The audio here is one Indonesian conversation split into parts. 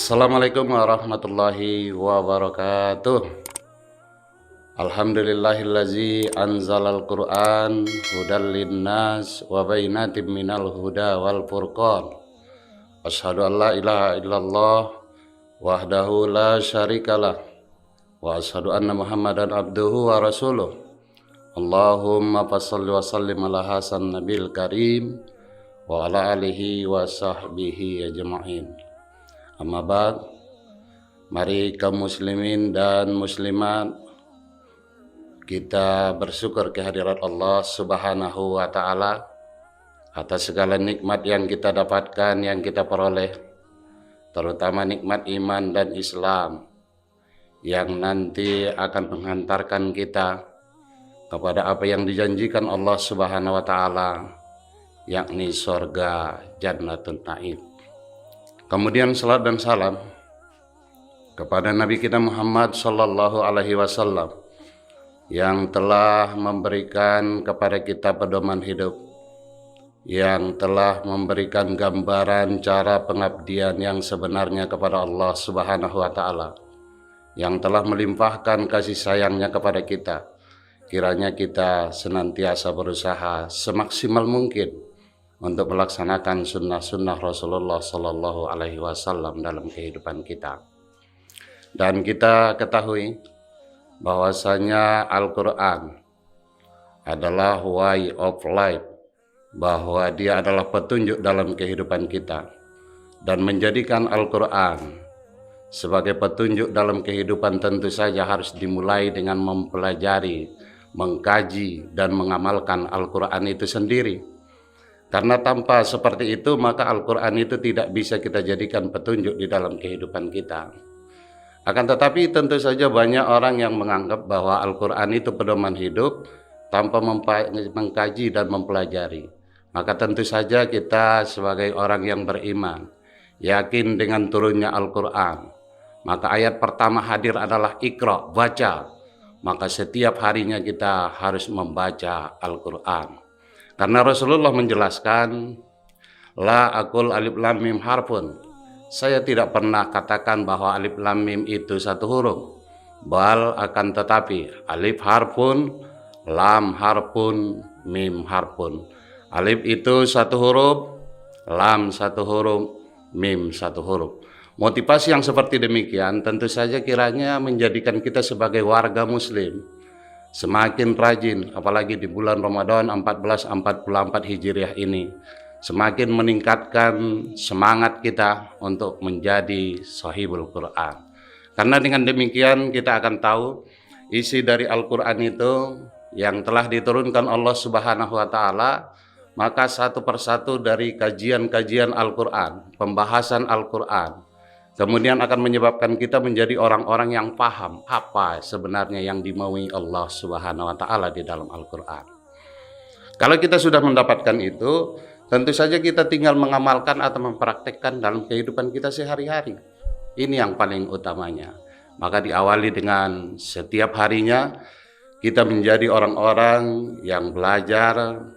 Assalamualaikum warahmatullahi wabarakatuh. Alhamdulillahillazi anzalal Qur'an hudal linnas wa bainatim minal huda wal furqan. Asyhadu an la ilaha illallah wahdahu la syarikalah wa asyhadu anna Muhammadan abduhu wa rasuluh. Allahumma fassalli wa sallim ala hasan nabil karim wa ala alihi wa sahbihi ajma'in. Amma ba'd, mari kaum muslimin dan muslimat kita bersyukur kehadirat Allah Subhanahu wa ta'ala atas segala nikmat yang kita dapatkan, yang kita peroleh, terutama nikmat iman dan Islam yang nanti akan menghantarkan kita kepada apa yang dijanjikan Allah Subhanahu wa ta'ala, yakni surga Jannatun Na'im. Kemudian salat dan salam kepada Nabi kita Muhammad sallallahu alaihi wasallam yang telah memberikan kepada kita pedoman hidup, yang telah memberikan gambaran cara pengabdian yang sebenarnya kepada Allah Subhanahu wa taala, yang telah melimpahkan kasih sayangnya kepada kita. Kiranya kita senantiasa berusaha semaksimal mungkin untuk melaksanakan sunnah-sunnah Rasulullah Sallallahu Alaihi Wasallam dalam kehidupan kita. Dan kita ketahui bahwasanya Al-Quran adalah way of life, bahwa dia adalah petunjuk dalam kehidupan kita, dan menjadikan Al-Quran sebagai petunjuk dalam kehidupan tentu saja harus dimulai dengan mempelajari, mengkaji, dan mengamalkan Al-Quran itu sendiri. Karena tanpa seperti itu maka Al-Quran itu tidak bisa kita jadikan petunjuk di dalam kehidupan kita. Akan tetapi tentu saja banyak orang yang menganggap bahwa Al-Quran itu pedoman hidup tanpa mengkaji dan mempelajari. Maka tentu saja kita sebagai orang yang beriman yakin dengan turunnya Al-Quran. Maka ayat pertama hadir adalah Iqra, baca. Maka setiap harinya kita harus membaca Al-Quran. Karena Rasulullah menjelaskan, la aqul alif lam mim harfun. Saya tidak pernah katakan bahwa alif lam mim itu satu huruf. Bal akan tetapi alif harfun, lam harfun, mim harfun. Alif itu satu huruf, lam satu huruf, mim satu huruf. Motivasi yang seperti demikian tentu saja kiranya menjadikan kita sebagai warga muslim semakin rajin, apalagi di bulan Ramadan 1444 Hijriah ini, semakin meningkatkan semangat kita untuk menjadi sahibul Quran. Karena dengan demikian kita akan tahu isi dari Al-Quran itu yang telah diturunkan Allah Subhanahu wa ta'ala, maka satu persatu dari kajian-kajian Al-Quran, pembahasan Al-Quran, kemudian akan menyebabkan kita menjadi orang-orang yang paham apa sebenarnya yang dimaui Allah Subhanahu wa ta'ala di dalam Al-Quran. Kalau kita sudah mendapatkan itu, tentu saja kita tinggal mengamalkan atau mempraktekkan dalam kehidupan kita sehari-hari. Ini yang paling utamanya. Maka diawali dengan setiap harinya kita menjadi orang-orang yang belajar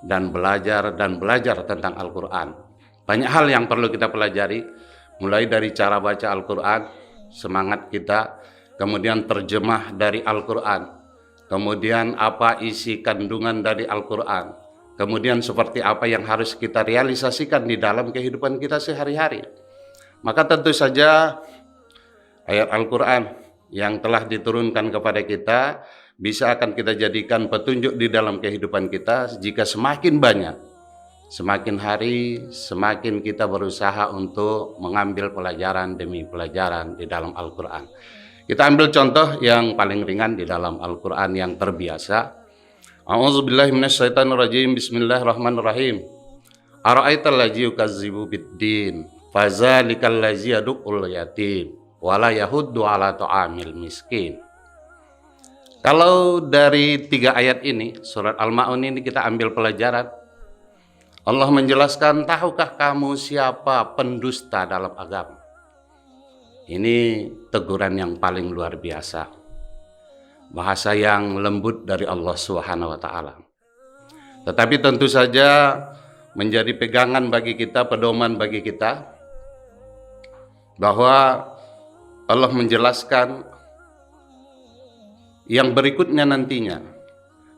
dan belajar tentang Al-Quran. Banyak hal yang perlu kita pelajari, mulai dari cara baca Al-Quran, semangat kita, kemudian terjemah dari Al-Quran, kemudian apa isi kandungan dari Al-Quran, kemudian seperti apa yang harus kita realisasikan di dalam kehidupan kita sehari-hari. Maka tentu saja ayat Al-Quran yang telah diturunkan kepada kita bisa akan kita jadikan petunjuk di dalam kehidupan kita jika semakin banyak, semakin hari, semakin kita berusaha untuk mengambil pelajaran demi pelajaran di dalam Al-Quran. Kita ambil contoh yang paling ringan di dalam Al-Quran yang terbiasa. A'udzubillahi minasyaitonirrajim. Bismillahirrahmanirrahim. Ara'aital ladzi yukazzibu biddin, fazalikal ladzi yad'ul yatim, wala yahuddu ala ta'amil miskin. Kalau dari 3 ayat ini, surat Al-Ma'un ini kita ambil pelajaran. Allah menjelaskan, tahukah kamu siapa pendusta dalam agama? Ini teguran yang paling luar biasa. Bahasa yang lembut dari Allah Subhanahu wa ta'ala. Tetapi tentu saja menjadi pegangan bagi kita, pedoman bagi kita, bahwa Allah menjelaskan yang berikutnya nantinya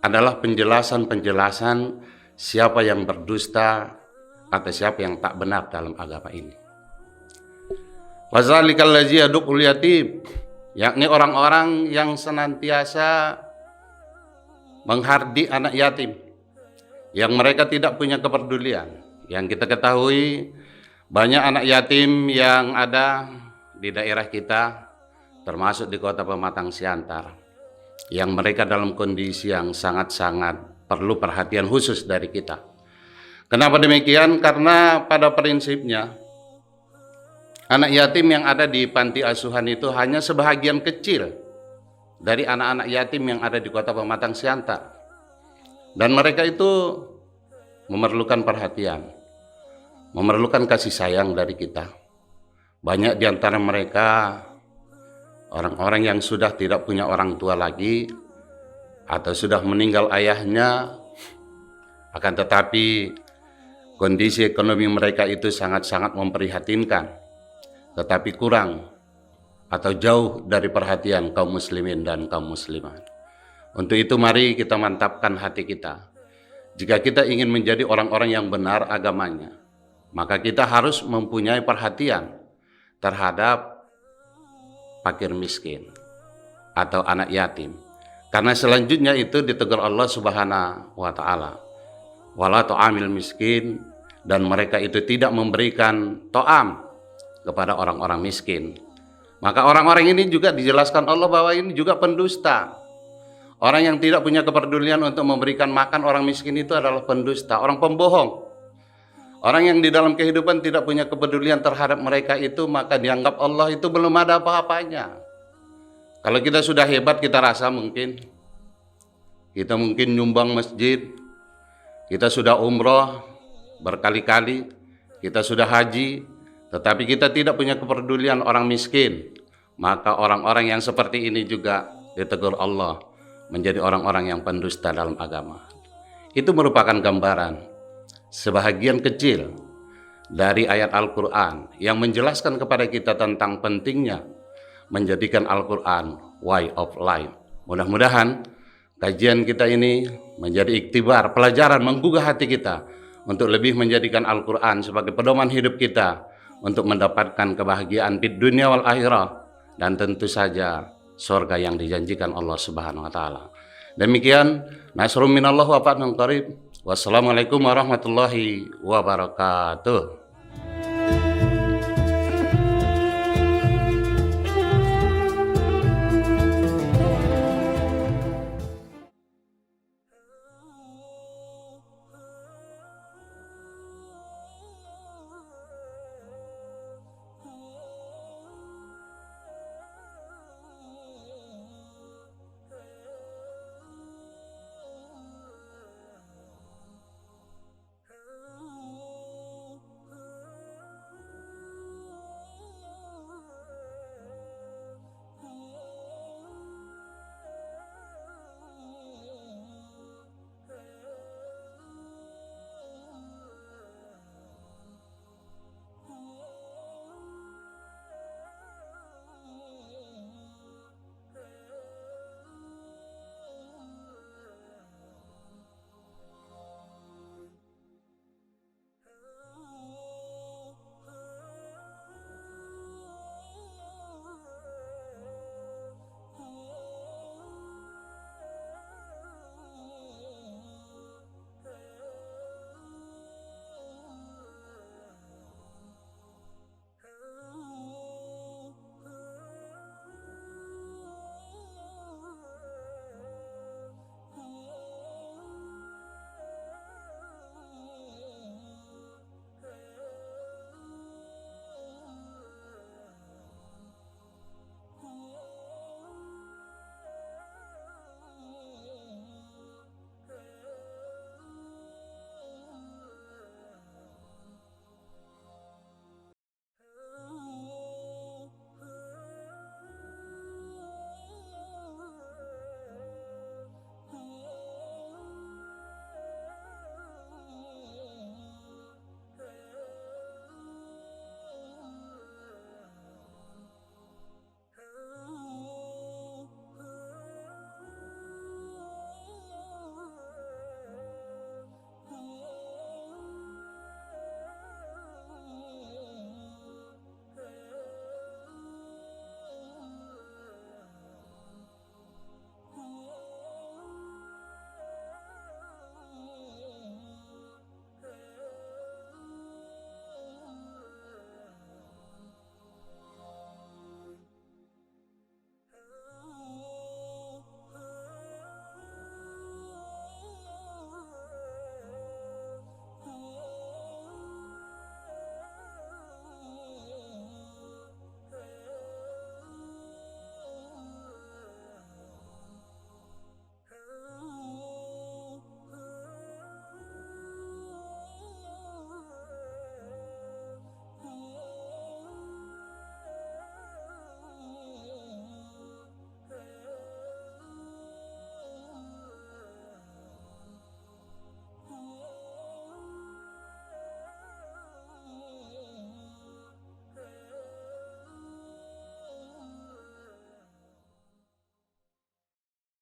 adalah penjelasan-penjelasan siapa yang berdusta atau siapa yang tak benar dalam agama ini. Wazalikal ladzi yad'ul yatim, yakni orang-orang yang senantiasa menghardik anak yatim, yang mereka tidak punya kepedulian. Yang kita ketahui banyak anak yatim yang ada di daerah kita, termasuk di Kota Pematang Siantar, yang mereka dalam kondisi yang sangat-sangat perlu perhatian khusus dari kita. Kenapa demikian? Karena pada prinsipnya anak yatim yang ada di panti asuhan itu hanya sebahagian kecil dari anak-anak yatim yang ada di Kota Pematang Siantar. Dan mereka itu memerlukan perhatian, memerlukan kasih sayang dari kita. Banyak di antara mereka orang-orang yang sudah tidak punya orang tua lagi atau sudah meninggal ayahnya, akan tetapi kondisi ekonomi mereka itu sangat-sangat memprihatinkan, tetapi kurang atau jauh dari perhatian kaum muslimin dan kaum muslimat. Untuk itu mari kita mantapkan hati kita. Jika kita ingin menjadi orang-orang yang benar agamanya, maka kita harus mempunyai perhatian terhadap fakir miskin atau anak yatim. Karena selanjutnya itu ditegur Allah Subhanahu wa taala. Wala tu'amil miskin, dan mereka itu tidak memberikan to'am kepada orang-orang miskin. Maka orang-orang ini juga dijelaskan Allah bahwa ini juga pendusta. Orang yang tidak punya kepedulian untuk memberikan makan orang miskin itu adalah pendusta, orang pembohong. Orang yang di dalam kehidupan tidak punya kepedulian terhadap mereka itu, maka dianggap Allah itu belum ada apa-apanya. Kalau kita sudah hebat, kita rasa mungkin kita nyumbang masjid, kita sudah umroh berkali-kali, kita sudah haji, tetapi kita tidak punya kepedulian orang miskin. Maka orang-orang yang seperti ini juga ditegur Allah menjadi orang-orang yang pendusta dalam agama. Itu merupakan gambaran sebahagian kecil dari ayat Al-Quran yang menjelaskan kepada kita tentang pentingnya menjadikan Al-Quran way of life. Mudah-mudahan kajian kita ini menjadi iktibar, pelajaran, menggugah hati kita untuk lebih menjadikan Al-Quran sebagai pedoman hidup kita untuk mendapatkan kebahagiaan di dunia wal akhirah, dan tentu saja surga yang dijanjikan Allah Subhanahu wa taala. Demikian, nasrun minallah wa fathnun qarib. Wassalamualaikum warahmatullahi wabarakatuh.